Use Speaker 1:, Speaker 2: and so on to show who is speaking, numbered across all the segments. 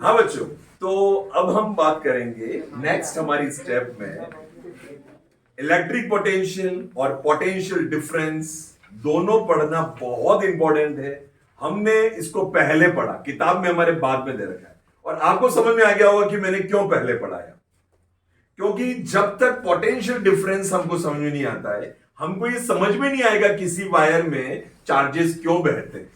Speaker 1: हाँ बच्चों, तो अब हम बात करेंगे नेक्स्ट हमारी स्टेप में इलेक्ट्रिक पोटेंशियल और पोटेंशियल डिफरेंस दोनों पढ़ना बहुत इंपॉर्टेंट है। हमने इसको पहले पढ़ा, किताब में हमारे बाद में दे रखा है, और आपको समझ में आ गया होगा कि मैंने क्यों पहले पढ़ाया। क्योंकि जब तक पोटेंशियल डिफरेंस हमको समझ में नहीं आता है, हमको ये समझ में नहीं आएगा किसी वायर में चार्जेस क्यों बहते हैं।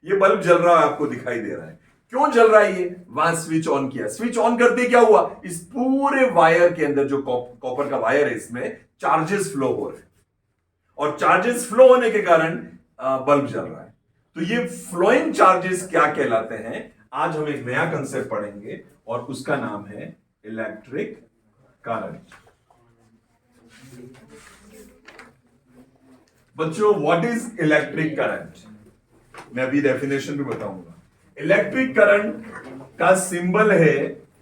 Speaker 1: ये बल्ब जल रहा है, आपको दिखाई दे रहा है, क्यों जल रहा है? ये वहां स्विच ऑन किया, स्विच ऑन करते क्या हुआ, इस पूरे वायर के अंदर जो कॉपर का वायर है इसमें चार्जेस फ्लो हो रहे हैं, और चार्जेस फ्लो होने के कारण बल्ब जल रहा है। तो ये फ्लोइंग चार्जेस क्या कहलाते हैं, आज हम एक नया कंसेप्ट पढ़ेंगे और उसका नाम है इलेक्ट्रिक करंट। बच्चों, व्हाट इज इलेक्ट्रिक करंट? मैं अभी डेफिनेशन भी बताऊंगा। इलेक्ट्रिक करंट का सिंबल है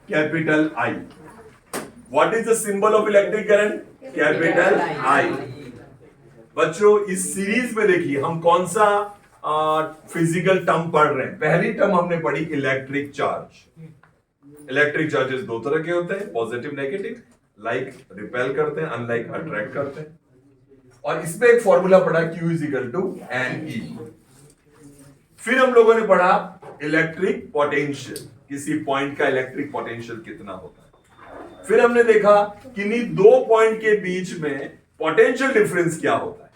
Speaker 1: capital I. What is the symbol of electric current? Capital I. बच्चों, इस सीरीज में देखिए हम कौन सा फिजिकल टर्म पढ़ रहे हैं। पहली टर्म हमने पढ़ी इलेक्ट्रिक चार्ज। इलेक्ट्रिक चार्जेस दो तरह के होते हैं, पॉजिटिव नेगेटिव। लाइक रिपेल करते हैं, अनलाइक अट्रैक्ट करते हैं। और इसमें एक फॉर्मूला पढ़ा Q is equal to N E. फिर हम लोगों ने पढ़ा इलेक्ट्रिक पोटेंशियल, किसी पॉइंट का इलेक्ट्रिक पोटेंशियल कितना होता है। फिर हमने देखा कि इन्हीं दो पॉइंट के बीच में पोटेंशियल डिफरेंस क्या होता है,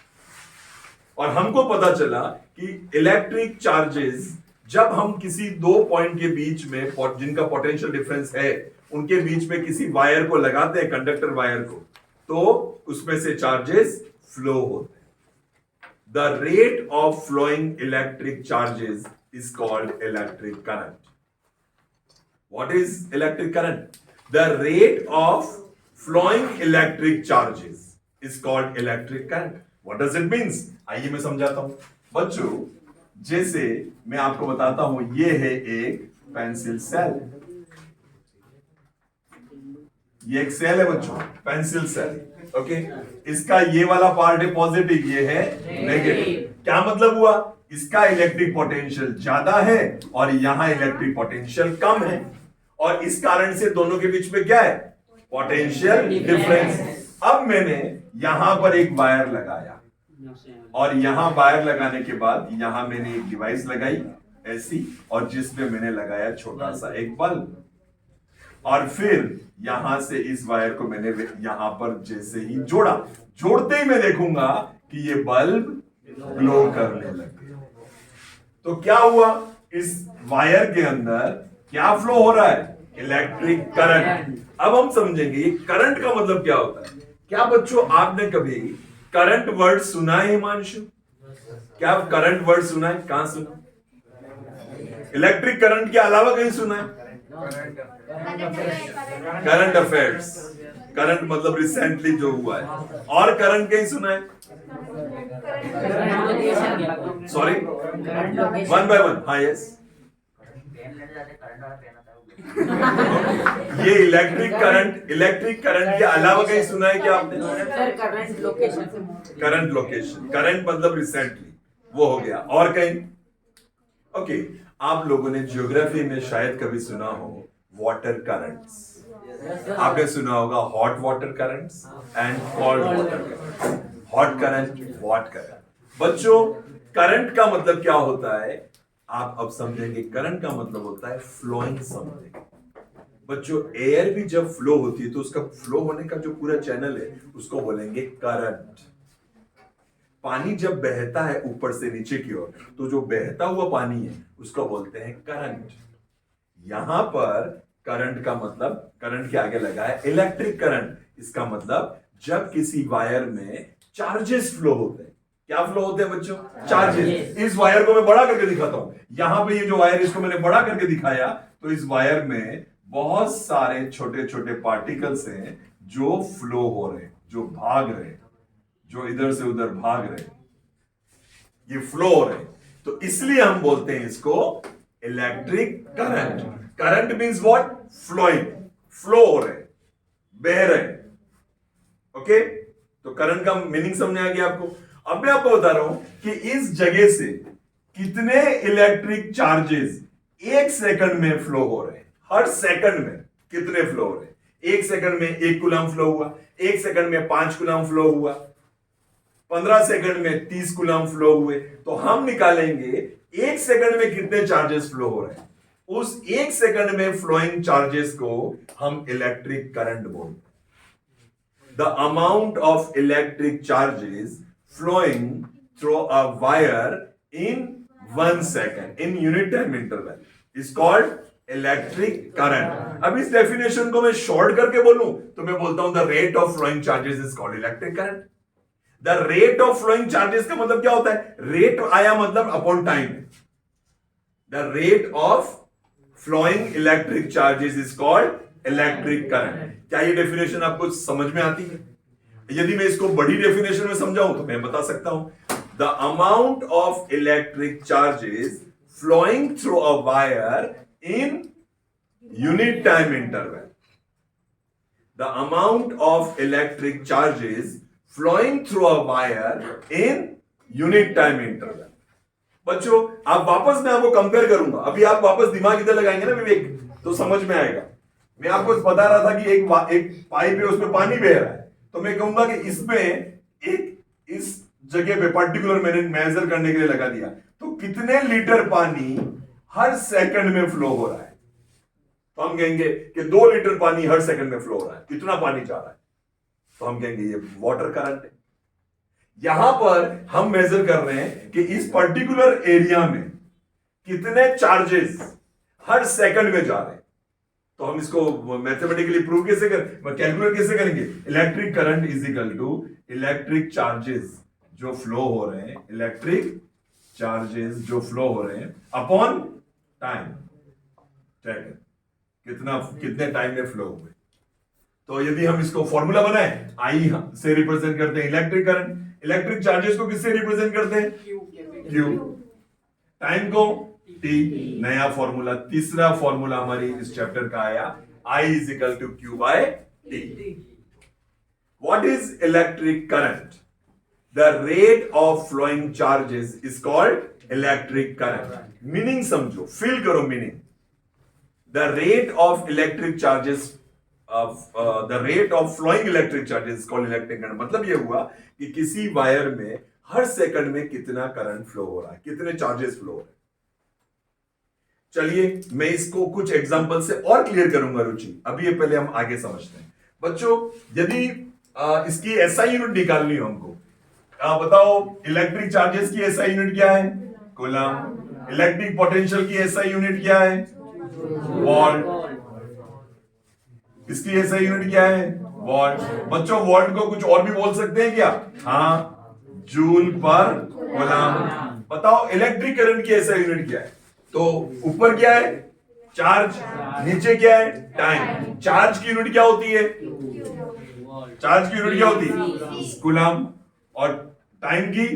Speaker 1: और हमको पता चला कि इलेक्ट्रिक चार्जेस जब हम किसी दो पॉइंट के बीच में जिनका पोटेंशियल डिफरेंस है उनके बीच में किसी वायर को लगाते हैं, कंडक्टर वायर को, तो उसमें से चार्जेस फ्लो होते हैं। The rate of flowing electric charges is called electric current. What is electric current? The rate of flowing electric charges is called electric current. What does it means? आइए मैं समझाता हूं। बच्चों, जैसे मैं आपको बताता हूं, ये है एक पेंसिल सेल। ये एक सेल है बच्चों, पेंसिल सेल। ओके, इसका ये वाला पार्ट है पॉजिटिव, ये है नेगेटिव। क्या मतलब हुआ? इसका इलेक्ट्रिक पोटेंशियल ज्यादा है और यहां इलेक्ट्रिक पोटेंशियल कम है, और इस कारण से दोनों के बीच में क्या है? Potential difference. अब मैंने यहां पर एक वायर लगाया, और यहां वायर लगाने के बाद यहां मैंने एक डिवाइस लगाई ऐसी, और जिसमें मैंने लगाया छोटा सा एक बल्ब, और फिर यहां से इस वायर को मैंने यहां पर जैसे ही जोड़ा, जोड़ते ही मैं देखूंगा कि ये बल्ब ग्लो करने लग गया। तो क्या हुआ? इस वायर के अंदर क्या फ्लो हो रहा है? Electric current. अब हम समझेंगे ये करंट का मतलब क्या होता है। क्या बच्चों, आपने कभी करंट वर्ड सुना है हिमांशु? क्या करंट वर्ड सुना है? कहां सुना? इलेक्ट्रिक करंट के अलावा कहीं सुना है? Current affairs. करंट मतलब रिसेंटली जो हुआ है। और करंट कहीं सुना है? Sorry, one by one. हाँ, यस। ये इलेक्ट्रिक करंट के अलावा कहीं सुना है क्या आपने? Current location. करंट मतलब रिसेंटली वो हो गया। और कहीं? ओके, आप लोगों ने ज्योग्राफी में शायद कभी सुना हो वाटर करंट्स। आपने सुना होगा hot water currents and cold water current. Hot current, what current. बच्चों, करंट का मतलब क्या होता है आप अब समझेंगे। करंट का मतलब होता है फ्लोइंग समथिंग। बच्चों, एयर भी जब फ्लो होती है तो उसका फ्लो होने का जो पूरा चैनल है उसको बोलेंगे करंट। पानी जब बहता है ऊपर से नीचे की ओर, तो जो बहता हुआ पानी है उसको बोलते हैं करंट। यहां पर करंट का मतलब, करंट के आगे लगा है इलेक्ट्रिक करंट। इसका मतलब जब किसी वायर में चार्जेस फ्लो होते हैं। क्या फ्लो होते हैं बच्चों? चार्जेस। इस वायर को मैं बड़ा करके दिखाता हूं। यहां पे ये जो वायर, इसको मैंने बड़ा करके दिखाया, तो इस वायर में बहुत सारे छोटे छोटे पार्टिकल्स हैं जो फ्लो हो रहे हैं, जो भाग रहे हैं, जो इधर से उधर भाग रहे हैं, ये फ्लो हो रहे हैं। तो इसलिए हम बोलते हैं इसको electric current. Current means what? Flowing, flow हो रहे, बह रहे। ओके, तो करंट का मीनिंग समझ आ गया आपको। अब मैं आपको बता रहा हूं कि इस जगह से कितने इलेक्ट्रिक चार्जेस 1 सेकंड में फ्लो हो रहे हैं। हर सेकंड में कितने फ्लो हो रहे हैं? 1 सेकंड में 1 कूलम फ्लो हुआ, 1 सेकंड में 5 कूलम फ्लो हुआ, 15 सेकंड में 30 कूलम फ्लो हुए। तो हम निकालेंगे 1 सेकंड में कितने चार्जेस फ्लो हो रहे हैं। उस 1 सेकंड में फ्लोइंग चार्जेस को हम इलेक्ट्रिक करंट बोलते हैं। The amount of electric charges flowing through a wire in 1 second in unit time interval is called electric current. अब इस डेफिनेशन को मैं शॉर्ट करके बोलूं तो मैं बोलता हूं the rate of flowing charges is called electric current. The rate of flowing charges का मतलब क्या होता है? रेट आया मतलब upon time. The rate of flowing electric charges is called electric current. क्या ये डेफिनेशन आपको समझ में आती है? यदि मैं इसको बड़ी डेफिनेशन में समझाऊं तो मैं बता सकता हूं the amount of electric charges flowing through a wire in unit time interval. The amount of electric charges flowing through a wire in unit time interval. बच्चों आप वापस मैं आपको कंपेयर करूंगा, अभी आप वापस दिमाग इधर लगाएंगे ना विवेक, तो समझ में आएगा। मैं आपको बता रहा था कि एक पाइप है, उसमें पानी बह रहा है, तो मैं कहूंगा कि इसमें एक इस जगह पे पर्टिकुलर मैंने मेजर करने के लिए लगा दिया, तो कितने लीटर पानी हर सेकंड में फ्लो हो रहा है। तो हम कहेंगे कि 2 लीटर पानी हर सेकंड में फ्लो हो रहा है, कितना पानी जा रहा है, तो हम कहेंगे ये वाटर करंट है। यहां पर हम मेजर कर रहे हैं कि इस पर्टिकुलर एरिया में कितने चार्जेस हर सेकंड में जा रहे हैं। तो हम इसको मैथमेटिकली प्रूव कैसे कैलकुलेट कैसे करेंगे? Electric current is equal to electric charges जो फ्लो हो रहे हैं, इलेक्ट्रिक चार्जेस जो फ्लो हो रहे हैं अपॉन टाइम। कितने टाइम में फ्लो हुए। तो यदि हम इसको फॉर्मूला बनाए, आई से रिप्रेजेंट करते हैं इलेक्ट्रिक करंट, इलेक्ट्रिक चार्जेस को किससे रिप्रेजेंट करते हैं? क्यू, टाइम को टी। नया फॉर्मूला, तीसरा फॉर्मूला हमारी इस चैप्टर का आया, I is equal to Q by T. What is electric current? The rate of flowing charges is called electric current. Meaning समझो, फील करो meaning. The rate of electric charges the rate of flowing electric charges is called electric current। मतलब ये हुआ कि किसी wire में हर second में कितना करंट फ्लो हो रहा है, कितने चार्जेस फ्लो हो रहे हैं। चलिए मैं इसको कुछ एग्जांपल से और क्लियर करूंगा रुचि, अभी ये पहले हम आगे समझते हैं। बच्चों यदि इसकी एसआई यूनिट निकालनी हो हमको, बताओ इलेक्ट्रिक चार्जेस की एसआई यूनिट क्या है? कूलम। इलेक्ट्रिक पोटेंशियल की एसआई यूनिट क्या है? वोल्ट। इसकी एसआई यूनिट क्या है? वॉल्ट। बच्चों वॉल्ट को कुछ और भी बोल सकते हैं क्या? हाँ, जूल पर कूलम। बताओ इलेक्ट्रिक करंट की एसआई यूनिट क्या है? तो ऊपर क्या है? चार्ज, नीचे क्या है? टाइम। चार्ज की यूनिट क्या होती है? चार्ज की यूनिट क्या होती है? कूलम। और टाइम की?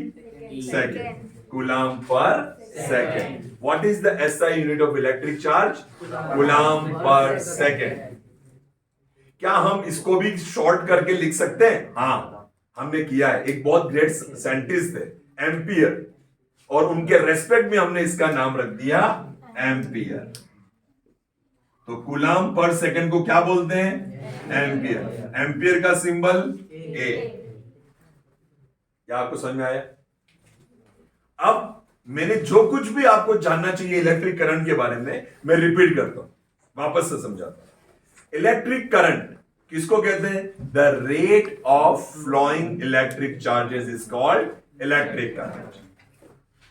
Speaker 1: Second. Coulomb per second. What is the SI unit of electric charge? Coulomb per second. क्या हम इसको भी शॉर्ट करके लिख सकते हैं? हाँ, हमने किया है। एक बहुत ग्रेट साइंटिस्ट थे एम्पियर, और उनके रेस्पेक्ट में हमने इसका नाम रख दिया एम्पियर। तो कूलम पर सेकंड को क्या बोलते हैं? एम्पियर। एम्पियर का सिंबल ए। क्या आपको समझ में आया? अब मैंने जो कुछ भी आपको जानना चाहिए इलेक्ट्रिक करंट के बारे में, मैं रिपीट करता हूं, वापस से समझाता हूं। इलेक्ट्रिक करंट किसको कहते हैं? The rate of flowing electric charges is called electric current.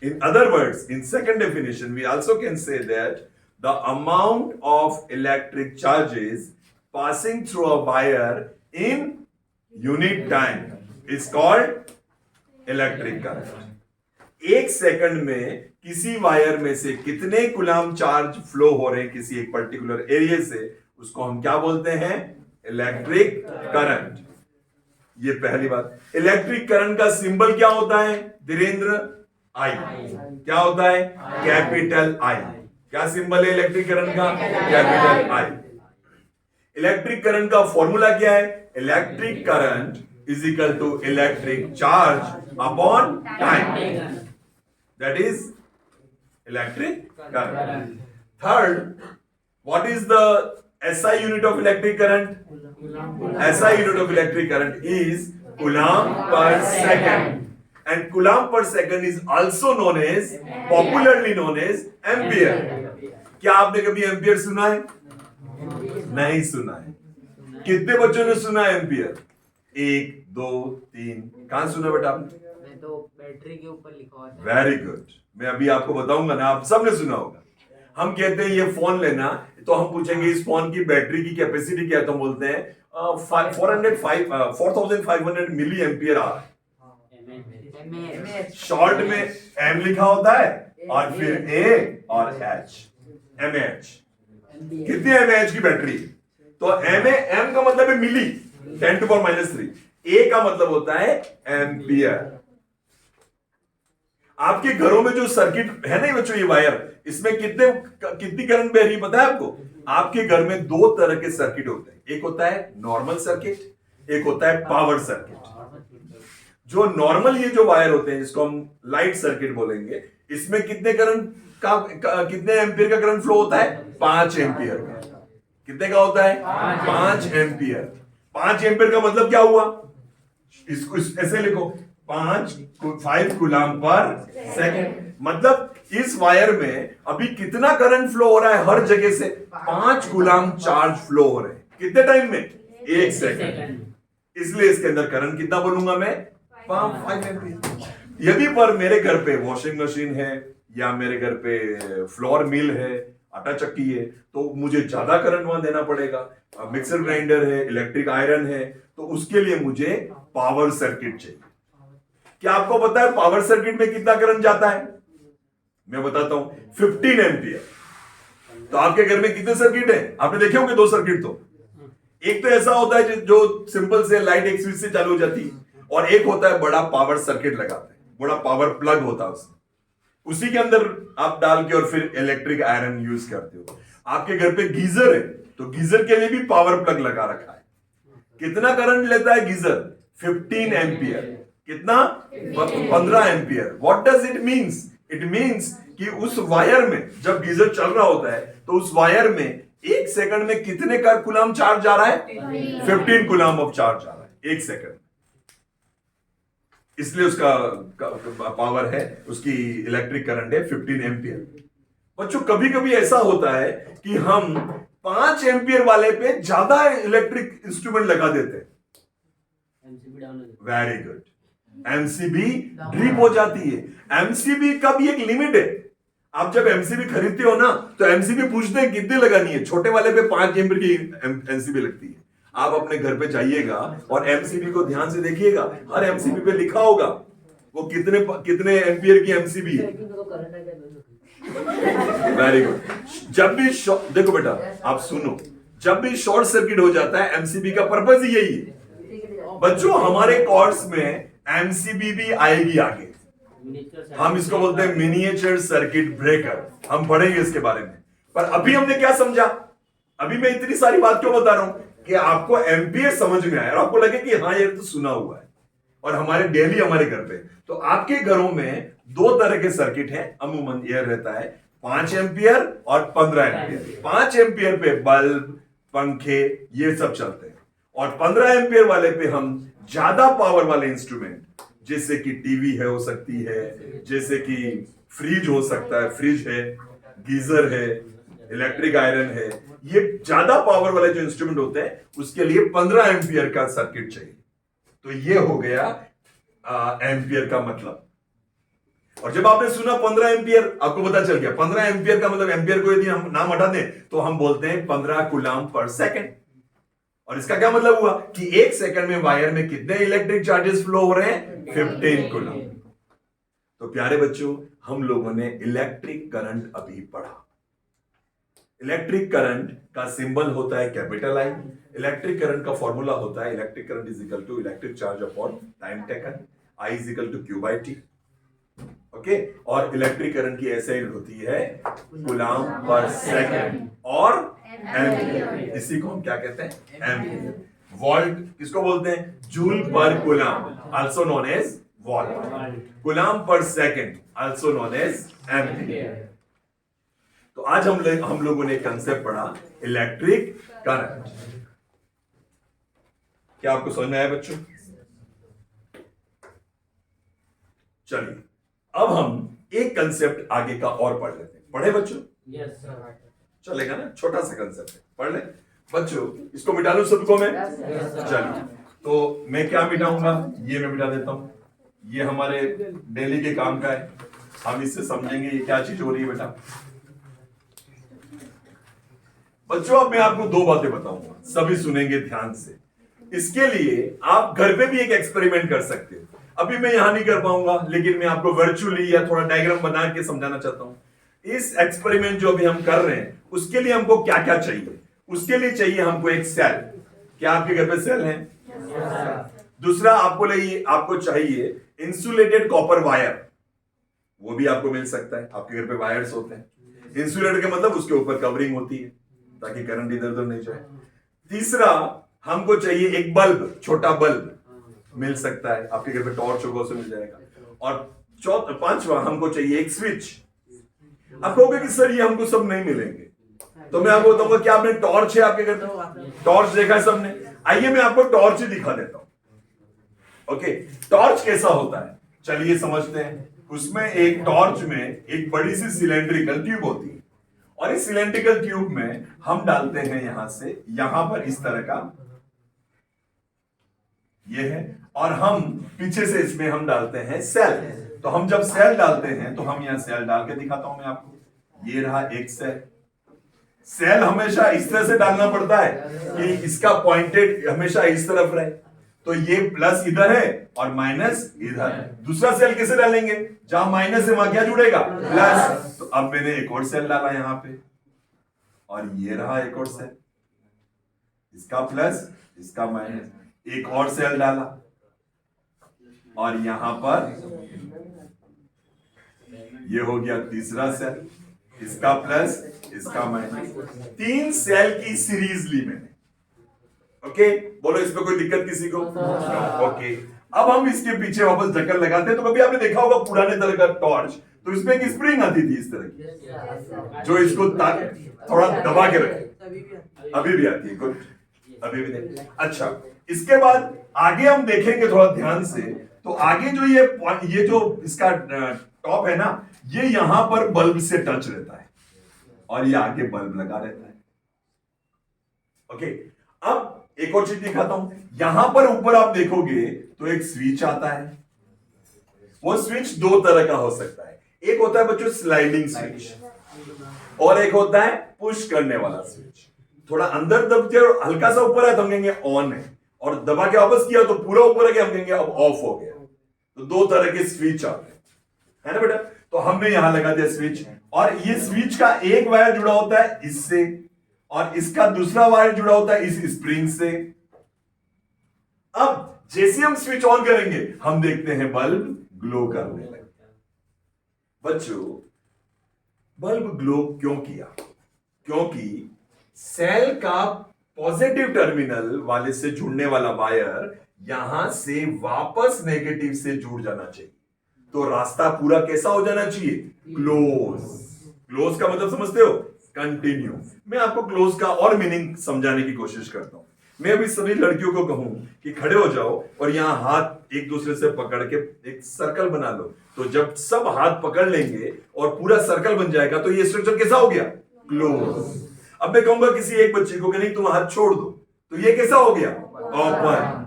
Speaker 1: In other words, in second definition, we also can say that the amount of electric charges passing through a wire in unit time is called electric current. 1 second में किसी wire में से कितने coulomb charge flow हो रहे हैं किसी एक पर्टिकुलर एरिया से, उसको हम क्या बोलते हैं? Electric current. ये पहली बात। इलेक्ट्रिक करंट का सिंबल क्या होता है धीरेन्द्र? आई। क्या होता है? Capital I. क्या सिंबल है इलेक्ट्रिक करंट का? Capital I. इलेक्ट्रिक करंट का फॉर्मूला क्या है? Electric current is equal to electric charge upon time, that is electric current. Third, what is the SI unit of electric current? SI unit of electric current is coulomb per second. And coulomb per second is also known as, popularly known as ampere. क्या आपने कभी ampere सुना है? नहीं सुना है. कितने बच्चों ने सुना है एम्पियर? 1, 2, 3. कहां सुना बेटा आपने?
Speaker 2: मैं तो बैटरी के ऊपर लिखा हुआ था.
Speaker 1: Very good. मैं अभी आपको बताऊंगा ना, आप सबने सुना होगा. हम कहते हैं ये फोन लेना, तो हम पूछेंगे इस फोन की बैटरी की कैपेसिटी क्या है, तो हम बोलते हैं 4500 मिली एम्पियर आवर. शॉर्ट में एम लिखा होता है और फिर ए और एच. एमएच. कितनी एमएच की बैटरी? तो एम का मतलब है मिली, 10⁻³ ए का मतलब होता है एम्पियर. आपके घरों में जो सर्किट है ना बच्चों, ये वायर, इसमें कितनी करंट बह रही है पता है आपको? आपके घर में दो तरह के सर्किट होते हैं. एक होता है नॉर्मल सर्किट, एक होता है पावर सर्किट. जो नॉर्मल ये जो वायर होते हैं, जिसको हम लाइट सर्किट बोलेंगे, इसमें कितने कितने एम्पियर का करंट फ्लो होता है? 5 एम्पियर का. कितने का होता है? 5 एम्पियर. 5 एम्पियर का मतलब क्या हुआ? इसको ऐसे लिखो, 5 कूलम्ब पर सेकंड. मतलब इस वायर में अभी कितना करंट फ्लो हो रहा है? हर जगह से 5 कूलम्ब चार्ज फ्लो हो रहे हैं. कितने टाइम में? 1 सेकंड. इसलिए इसके अंदर करंट कितना बोलूंगा मैं? 5 एम्पियर. यदि पर मेरे घर पे वॉशिंग मशीन है या मेरे घर पे फ्लोर मिल है, आटा चक्की है, तो मुझे ज्यादा करंट वहां देना पड़ेगा. मिक्सर ग्राइंडर है, इलेक्ट्रिक आयरन है, तो उसके लिए मुझे पावर सर्किट चाहिए. क्या आपको पता है पावर सर्किट में कितना करंट जाता है? मैं बताता हूं, 15 एम्पियर. तो आपके घर में कितने सर्किट है? आपने देखे होंगे 2 सर्किट. तो एक तो ऐसा होता है जो सिंपल से लाइट एक स्विच से चालू हो जाती है, और एक होता है बड़ा पावर सर्किट लगाते हैं, बड़ा पावर प्लग होता है उसमें. उसी के अंदर आप डाल के और फिर इलेक्ट्रिक आयरन यूज करते हो. आपके घर पे गीजर है, तो गीजर के लिए भी पावर प्लग लगा रखा है. कितना करंट लेता है गीजर? 15 एम्पियर. कितना? 15 ampere. What does it means? It means कि उस वायर में जब गीजर चल रहा होता है, तो उस वायर में 1 सेकंड में कितने का कूलम्ब चार्ज जा रहा है? 15 कूलम्ब ऑफ चार्ज जा रहा है 1 सेकंड. इसलिए उसका पावर है, उसकी इलेक्ट्रिक करंट है 15 एम्पियर. बच्चों कभी कभी ऐसा होता है कि हम 5 एम्पियर वाले पे ज्यादा इलेक्ट्रिक इंस्ट्रूमेंट लगा देते हैं. Very good. एमसीबी ड्रिप हो जाती है. एमसीबी का भी एक लिमिट है. आप जब एमसीबी खरीदते हो ना, तो एमसीबी पूछते हैं कितनी लगानी है. छोटे वाले पे 5 एम्पियर की एमसीबी लगती है. आप अपने घर पे जाइएगा और एमसीबी को ध्यान से देखिएगा, हर एमसीबी पे लिखा होगा वो कितने एम्पियर की एमसीबी है. Very good. जब भी देखो बेटा, आप सुनो, जब भी शॉर्ट सर्किट हो जाता है, एमसीबी का पर्पस ही यही है. बच्चों हमारे कोर्स में एमसीबी भी आएगी आगे. हम इसको बोलते हैं मिनिएचर सर्किट ब्रेकर. हम पढ़ेंगे इसके बारे में. पर अभी हमने क्या समझा? अभी मैं इतनी सारी बात क्यों बता रहा हूं? कि आपको एम्पियर समझ में आया और आपको लगे कि हाँ ये तो सुना हुआ है, और हमारे डेली हमारे घर पे. तो आपके घरों में 2 तरह के सर्किट हैं. अमूमन यह रहता है 5 एम्पियर और 15 एम्पियर. 5 एम्पियर पे बल्ब, पंखे, ये सब चलते हैं, और 15 एम्पियर वाले पे हम ज्यादा पावर वाले इंस्ट्रूमेंट, जैसे कि टीवी है, हो सकती है, जैसे कि फ्रिज हो सकता है, फ्रिज है, गीजर है, इलेक्ट्रिक आयरन है, ये ज्यादा पावर वाले जो इंस्ट्रूमेंट होते हैं, उसके लिए 15 एम्पियर का सर्किट चाहिए. तो ये हो गया एम्पियर का मतलब. और जब आपने सुना 15 एम्पियर, आपको पता चल गया 15 एम्पियर का मतलब, एम्पियर को यदि हम नाम हटा दें तो हम बोलते हैं 15 कूलम्ब पर सेकंड. और इसका क्या मतलब हुआ कि 1 सेकंड में वायर में कितने इलेक्ट्रिक चार्जेस फ्लो हो रहे हैं? 15 कूलम्ब. तो प्यारे बच्चों, हम लोगों ने इलेक्ट्रिक करंट अभी पढ़ा. इलेक्ट्रिक करंट का सिंबल होता है कैपिटल आई. इलेक्ट्रिक करंट का फॉर्मूला होता है electric current is equal to electric charge upon time taken, I is equal to Q by T. Okay. और इलेक्ट्रिक करंट की ऐसे होती है कूलम्ब पर सेकंड और एम्पियर. इसी को हम क्या कहते हैं? एम्पियर. वोल्ट किसको बोलते हैं? Joule per coulomb, also known as volt. Coulomb per second, also known as ampere. तो आज हम लोगों ने कंसेप्ट पढ़ा इलेक्ट्रिक करंट। क्या आपको समझ में आया बच्चों? चलिए अब हम एक कंसेप्ट आगे का और पढ़ लेते हैं। पढ़े बच्चों?
Speaker 2: Yes sir.
Speaker 1: चलेगा ना? छोटा सा कंसेप्ट है, पढ़ ले बच्चों। इसको मिटा लूं सबको मैं? चलिए तो मैं क्या मिटाऊंगा? ये मैं मिटा देता हूं। ये हमारे डेली के काम का है, हम इससे समझेंगे ये क्या चीज हो रही है बेटा। बच्चों अब मैं आपको दो बातें बताऊंगा, सभी सुनेंगे ध्यान से। इसके लिए आप घर पे भी एक एक्सपेरिमेंट कर सकते हो। अभी मैं यहां नहीं कर पाऊंगा, लेकिन मैं आपको वर्चुअली या थोड़ा डायग्राम बना के समझाना चाहता हूं। इस एक्सपेरिमेंट जो अभी हम कर रहे हैं उसके लिए हमको क्या क्या चाहिए? उसके लिए चाहिए हमको एक सेल। क्या आपके घर पे सेल है? दूसरा आपको चाहिए इंसुलेटेड कॉपर वायर, वो भी आपको मिल सकता है। आपके घर पे वायर्स होते हैं। इंसुलेटेड का मतलब उसके ऊपर कवरिंग होती है ताकि करंट इधर उधर नहीं जाए। तीसरा हमको चाहिए एक बल्ब, छोटा बल्ब मिल सकता है। आपके घर पे टॉर्च होगा उससे मिल जाएगा। और पांचवा हमको चाहिए एक स्विच। आप कहोगे कि सर ये हमको सब नहीं मिलेंगे, तो मैं आपको बताऊंगा क्या आपने टॉर्च है आपके घर पे? टॉर्च देखा है सबने? आइए मैं आपको टॉर्च ही दिखा देता हूं। ओके, टॉर्च कैसा होता है चलिए समझते हैं। उसमें एक टॉर्च में एक बड़ी सी सिलेंड्रिकल ट्यूब होती है, और इस सिलेंड्रिकल ट्यूब में हम डालते हैं यहां से यहां पर इस तरह का ये है, और हम पीछे से इसमें हम डालते हैं सेल। तो हम जब सेल डालते हैं तो हम यहां सेल डाल के दिखाता हूं मैं आपको। ये रहा एक सेल। सेल हमेशा इस तरह से डालना पड़ता है कि इसका पॉइंटेड हमेशा इस तरफ रहे। तो ये प्लस इधर है और माइनस इधर है। दूसरा सेल कैसे डालेंगे? जहां माइनस है वहां क्या जुड़ेगा? प्लस। तो अब मैंने एक और सेल डाला यहां पे, और ये रहा एक और सेल, इसका प्लस इसका माइनस। एक और सेल डाला, और यहां पर ये हो गया तीसरा सेल, इसका प्लस इसका माइनस। 3 सेल की सीरीज ली मैंने। ओके, बोलो इसमें कोई दिक्कत किसी को? ओके, अब हम इसके पीछे वापस ढक्कन लगाते हैं। तो कभी आपने देखा होगा पुराने तरह का टॉर्च, तो इसमें एक स्प्रिंग आती थी इस तरह की, जो इसको थोड़ा दबा के रखे। अभी भी आती है, गुड, अभी भी नहीं। अच्छा, इसके बाद आगे हम देखेंगे थोड़ा ध्यान से। तो आगे जो ये जो इसका टॉप है ना, ये यहां पर बल्ब से टच रहता है, और ये आगे बल्ब लगा रहता है। ओके, अब एक और चीज दिखाता हूं। यहां पर ऊपर आप देखोगे तो एक स्विच आता है। वो स्विच दो तरह का हो सकता है। एक होता है बच्चों स्लाइडिंग स्विच, और एक होता है पुश करने वाला स्विच। थोड़ा अंदर दब के और हल्का सा ऊपर है तो हम कहेंगे ऑन है, और दबा के वापस किया तो पूरा ऊपर है, हम कहेंगे अब ऑफ हो गया। तो दो तरह के स्विच आते हैं, है ना बेटा? तो हमने यहां लगा दिया स्विच, और ये स्विच का एक वायर जुड़ा होता है इससे, और इसका दूसरा वायर जुड़ा होता है इस स्प्रिंग से। अब जैसे हम स्विच ऑन करेंगे हम देखते हैं बल्ब ग्लो करने लगे। बच्चों, बल्ब ग्लो क्यों किया? क्योंकि सेल का पॉजिटिव टर्मिनल वाले से जुड़ने वाला वायर यहां से वापस नेगेटिव से जुड़ जाना चाहिए। तो रास्ता पूरा कैसा हो जाना चाहिए? क्लोज। क्लोज का मतलब समझते हो? कंटिन्यू। मैं आपको क्लोज का और मीनिंग समझाने की कोशिश करता हूं। मैं अभी सभी लड़कियों को कहूं कि खड़े हो जाओ और यहां हाथ एक दूसरे से पकड़ के एक सर्कल बना लो। तो जब सब हाथ पकड़ लेंगे और पूरा सर्कल बन जाएगा तो ये स्ट्रक्चर कैसा हो गया? क्लोज। अब मैं कहूंगा किसी एक बच्चे को कि नहीं तुम हाथ छोड़ दो, तो ये कैसा हो गया? ओपन।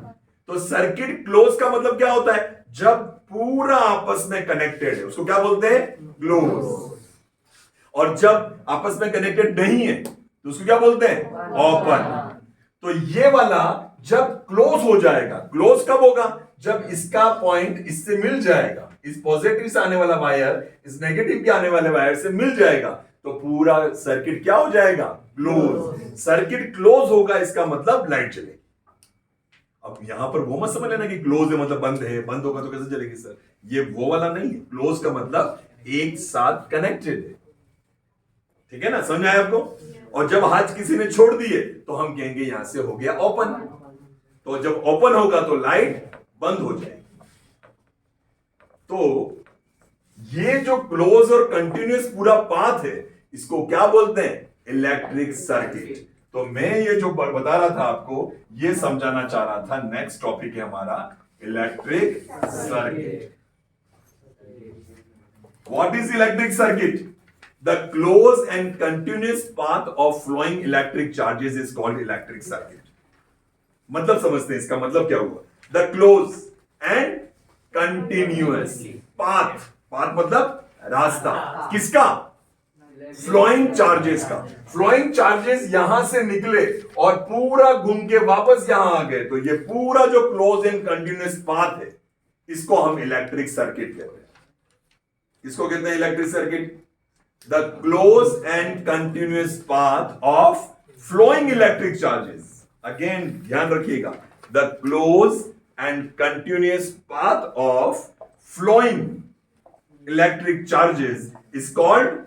Speaker 1: तो सर्किट क्लोज का मतलब क्या होता है? जब पूरा आपस में कनेक्टेड है उसको क्या बोलते हैं? क्लोज। और जब आपस में कनेक्टेड नहीं है तो उसको क्या बोलते हैं? ओपन। तो ये वाला जब क्लोज हो जाएगा, क्लोज कब होगा? जब इसका पॉइंट इससे मिल जाएगा, इस पॉजिटिव से आने वाला वायर इस नेगेटिव के आने वाले वायर से मिल जाएगा, तो पूरा सर्किट क्या हो जाएगा? क्लोज। सर्किट क्लोज होगा इसका मतलब लाइट चलेगी। अब यहां पर वो मत समझ लेना कि क्लोज है मतलब बंद है, बंद होगा तो कैसे चलेगी सर, ये वो वाला नहीं है। क्लोज का मतलब एक साथ कनेक्टेड है, ठीक है ना? समझ आया आपको? और जब हाथ किसी ने छोड़ दिए तो हम कहेंगे यहां से हो गया ओपन। तो जब ओपन होगा तो लाइट बंद हो जाएगी। तो ये जो क्लोज और कंटिन्यूअस पूरा पाथ है, इसको क्या बोलते हैं? Electric circuit. तो मैं ये जो बता रहा था आपको, ये समझाना चाह रहा था। नेक्स्ट टॉपिक है हमारा electric circuit. What is electric circuit? The close and continuous path of flowing electric charges is called electric circuit. मतलब समझते हैं इसका मतलब क्या हुआ? The close and continuous path, path मतलब रास्ता, किसका? फ्लोइंग चार्जेस का। फ्लोइंग चार्जेस यहां से निकले और पूरा घूम के वापस यहां आ गए, तो ये पूरा जो क्लोज एंड कंटिन्यूअस पाथ है, इसको हम इलेक्ट्रिक सर्किट कहते हैं। इसको कहते हैं electric circuit. The close and continuous path of flowing electric charges. Again ध्यान रखिएगा, the close and continuous path of flowing electric charges is called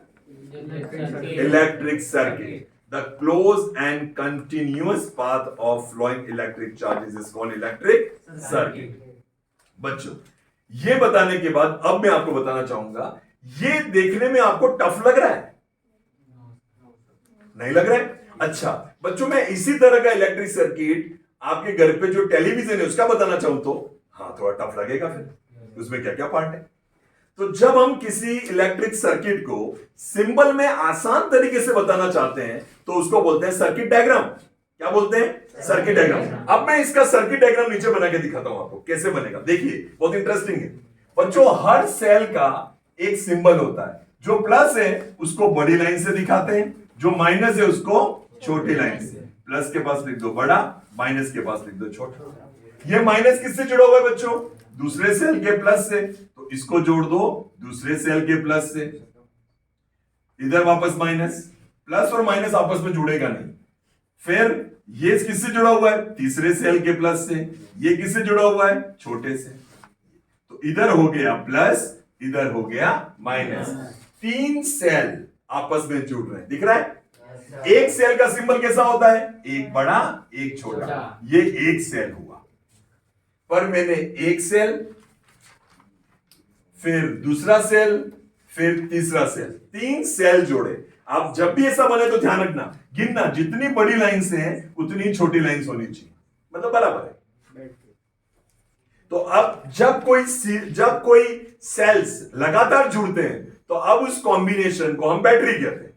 Speaker 1: electric circuit. The close and continuous path of flowing electric charges is called electric circuit. बच्चों, ये बताने के बाद अब मैं आपको बताना चाहूंगा, ये देखने में आपको टफ लग रहा है? नहीं लग रहा है? अच्छा बच्चों, मैं इसी तरह का इलेक्ट्रिक सर्किट आपके घर पे जो टेलीविजन है उसका बताना चाहूं तो हाँ, थोड़ा टफ लगेगा। फिर उसमें क्या क्या पार्ट है? तो जब हम किसी इलेक्ट्रिक सर्किट को सिंबल में आसान तरीके से बताना चाहते हैं तो उसको बोलते हैं सर्किट डायग्राम। क्या बोलते हैं? Circuit diagram. अब मैं इसका सर्किट डायग्राम नीचे बना के दिखाता हूं आपको कैसे बनेगा। देखिए, बहुत इंटरेस्टिंग है बच्चों। हर सेल का एक सिंबल होता है। जो प्लस है उसको बड़ी लाइन से दिखाते हैं, जो माइनस है उसको छोटी लाइन से। प्लस के पास लिख दो बड़ा, माइनस के पास लिख दो छोटा। ये माइनस किससे जुड़ा हुआ है बच्चों? दूसरे सेल के प्लस से, तो इसको जोड़ दो दूसरे सेल के प्लस से। इधर वापस माइनस, प्लस और माइनस आपस में जुड़ेगा नहीं। फिर ये किससे जुड़ा हुआ है? तीसरे सेल के प्लस से। ये किससे जुड़ा हुआ है? छोटे से। तो इधर हो गया प्लस, इधर हो गया माइनस। तीन सेल आपस में जुड़ रहे हैं, दिख रहा है? एक सेल का सिंबल कैसा होता है? एक बड़ा एक छोटा। ये एक सेल हुआ। पर मैंने एक सेल, फिर दूसरा सेल, फिर तीसरा सेल, तीन सेल जोड़े। आप जब भी ऐसा बने तो ध्यान रखना, गिनना जितनी बड़ी लाइंस हैं उतनी छोटी लाइंस होनी चाहिए, मतलब बराबर है। तो अब जब कोई सेल्स लगातार जुड़ते हैं तो अब उस कॉम्बिनेशन को हम बैटरी कहते हैं।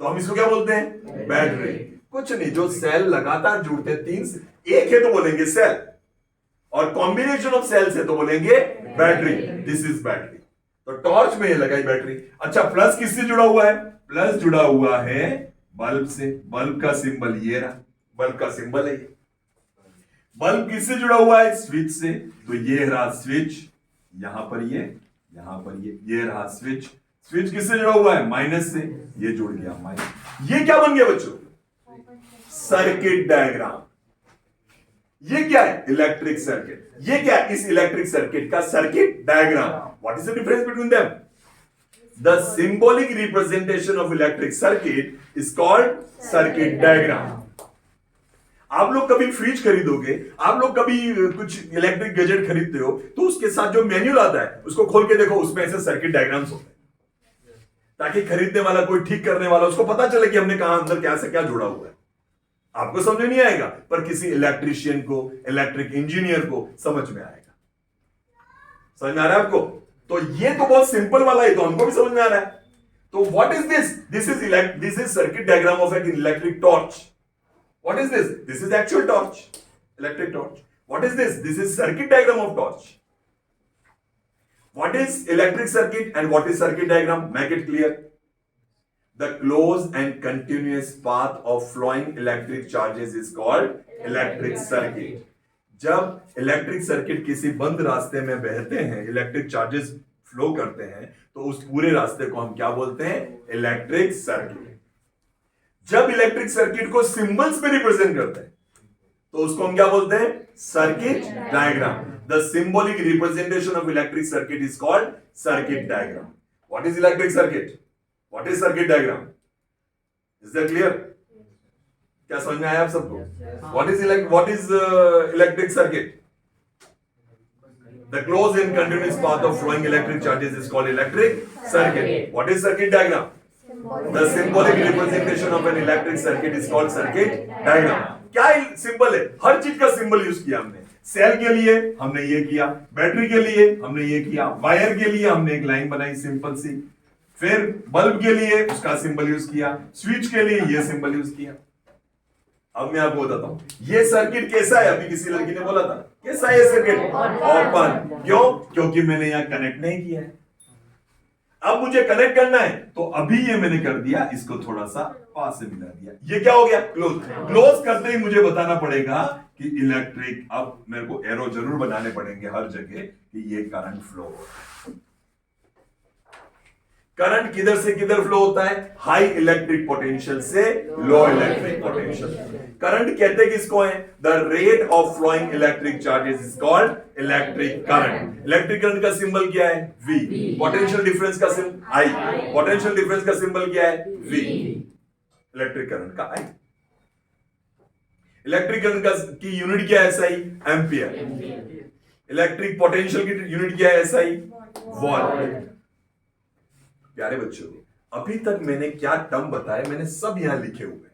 Speaker 1: तो हम इसको क्या बोलते हैं? बैटरी। कुछ नहीं, जो सेल लगातार जुड़ते हैं, तीन से एक है तो बोलेंगे सेल, और कॉम्बिनेशन ऑफ सेल्स है तो बोलेंगे बैटरी। This is battery. तो टॉर्च में ये लगाई बैटरी। अच्छा, प्लस किससे जुड़ा हुआ है? प्लस जुड़ा हुआ है बल्ब से। बल्ब का सिंबल ये रहा, बल्ब का सिंबल है ये। बल्ब किससे जुड़ा हुआ है? स्विच से। तो ये रहा स्विच, यहां पर ये रहा स्विच। स्विच किससे जुड़ा हुआ है? माइनस से। ये जुड़ गया माइनस। ये क्या बन गया बच्चों? Circuit diagram. ये क्या है? Electric circuit. ये क्या है? इस इलेक्ट्रिक सर्किट का circuit diagram. What is the difference between them? The symbolic representation of electric circuit is called circuit diagram. आप लोग कभी फ्रिज खरीदोगे, आप लोग कभी कुछ इलेक्ट्रिक गैजेट खरीदते हो, तो उसके साथ जो मैन्युअल आता है उसको खोल के देखो, उसमें ऐसे सर्किट डायग्राम्स होते हैं, ताकि खरीदने वाला, कोई ठीक करने वाला, उसको पता चले कि हमने कहा अंदर क्या से क्या जुड़ा हुआ है। आपको समझ में नहीं आएगा, पर किसी इलेक्ट्रिशियन को, इलेक्ट्रिक इंजीनियर को समझ में आएगा। समझ में आ रहा है आपको? तो ये तो बहुत सिंपल वाला है, तो हमको भी समझ में आ रहा है। तो what is this? This is circuit diagram of an electric torch. What is this? This is actual torch, electric torch. What is this? This is circuit diagram of torch. What is electric circuit and what is circuit diagram? Make it clear. The closed and continuous path of flowing electric charges is called electric circuit. जब electric circuit किसी बंद रास्ते में बहते हैं, electric charges flow करते हैं, तो उस पूरे रास्ते को हम क्या बोलते हैं? Electric circuit. जब इलेक्ट्रिक सर्किट को सिंबल्स में रिप्रेजेंट करते हैं तो उसको हम क्या बोलते हैं? Circuit diagram. The symbolic representation of electric circuit is called circuit diagram. What is electric circuit? What is circuit diagram? Is that clear? क्या समझ में आया आप सबको? What is electric circuit? The closed and continuous path of flowing electric charges is called electric circuit. What is circuit diagram? The symbolic representation of an electric circuit is called circuit diagram. क्या symbol है? हर चीज का symbol use किया हमने। Cell के लिए हमने ये किया, बैटरी के लिए हमने ये किया, वायर के लिए हमने एक लाइन बनाई सिंपल सी, फिर बल्ब के लिए उसका सिंबल यूज किया, स्विच के लिए ये सिंबल यूज किया। अब मैं आपको बताता हूं ये सर्किट कैसा है। अभी किसी लड़की ने बोला था कैसा है ये सर्किट? ओपन। क्यों? क्योंकि मैंने यहां कनेक्ट नहीं किया है। अब मुझे कनेक्ट करना है तो अभी ये मैंने कर दिया, इसको थोड़ा सा पास से मिला दिया, ये क्या हो गया? क्लोज। क्लोज करते ही मुझे बताना पड़ेगा कि इलेक्ट्रिक, अब मेरे को एरो जरूर बनाने पड़ेंगे हर जगह कि ये करंट फ्लो हो रहा है। करंट किधर से किधर फ्लो होता है? हाई इलेक्ट्रिक पोटेंशियल से लो इलेक्ट्रिक पोटेंशियल। करंट कहते किसको है? The rate of flowing electric charges is called electric current. Electric current का सिंबल क्या है? V। पोटेंशियल डिफरेंस का सिंबल I। पोटेंशियल डिफरेंस का सिंबल क्या है? V। इलेक्ट्रिक करंट का I। इलेक्ट्रिक करंट का की यूनिट क्या है? SI, ampere. इलेक्ट्रिक पोटेंशियल की यूनिट क्या है? SI, volt. प्यारे बच्चों, अभी तक मैंने क्या टर्म बताए मैंने सब यहां लिखे हुए।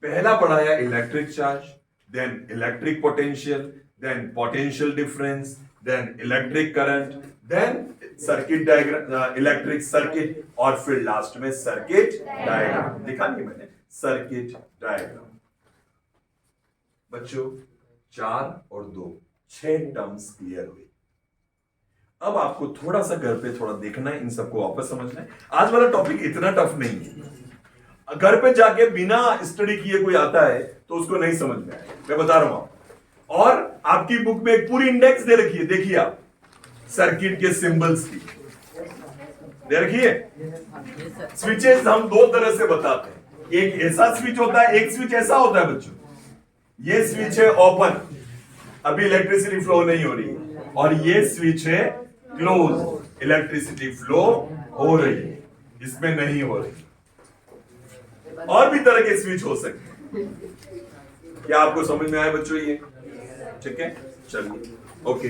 Speaker 1: पहला पढ़ाया electric charge, then electric potential, then potential difference, then electric current, then circuit diagram, electric circuit, और फिर लास्ट में सर्किट डायग्राम। लिखा नहीं मैंने? Circuit diagram. बच्चों 4 और 2 6 टर्म्स क्लियर हुई। अब आपको थोड़ा सा घर पे थोड़ा देखना है, इन सबको वापस समझना है। आज वाला टॉपिक इतना टफ नहीं है। घर पे जाके बिना स्टडी किए कोई आता है तो उसको नहीं समझ में आएगा, मैं बता रहा हूं आपको। और आपकी बुक में एक पूरी इंडेक्स दे रखी है, देखिए आप सर्किट के सिंबल्स की दे रखी है। स्विचेस हम 2 तरह से बताते हैं, एक ऐसा स्विच होता है, एक स्विच ऐसा होता है बच्चों। ये स्विच है ओपन, अभी इलेक्ट्रिसिटी फ्लो नहीं हो रही है, और ये स्विच है क्लोज, इलेक्ट्रिसिटी फ्लो हो रही है, इसमें नहीं हो रही। और भी तरह के स्विच हो सकते हैं। क्या आपको समझ में आया बच्चों? ये ठीक है, चलिए ओके।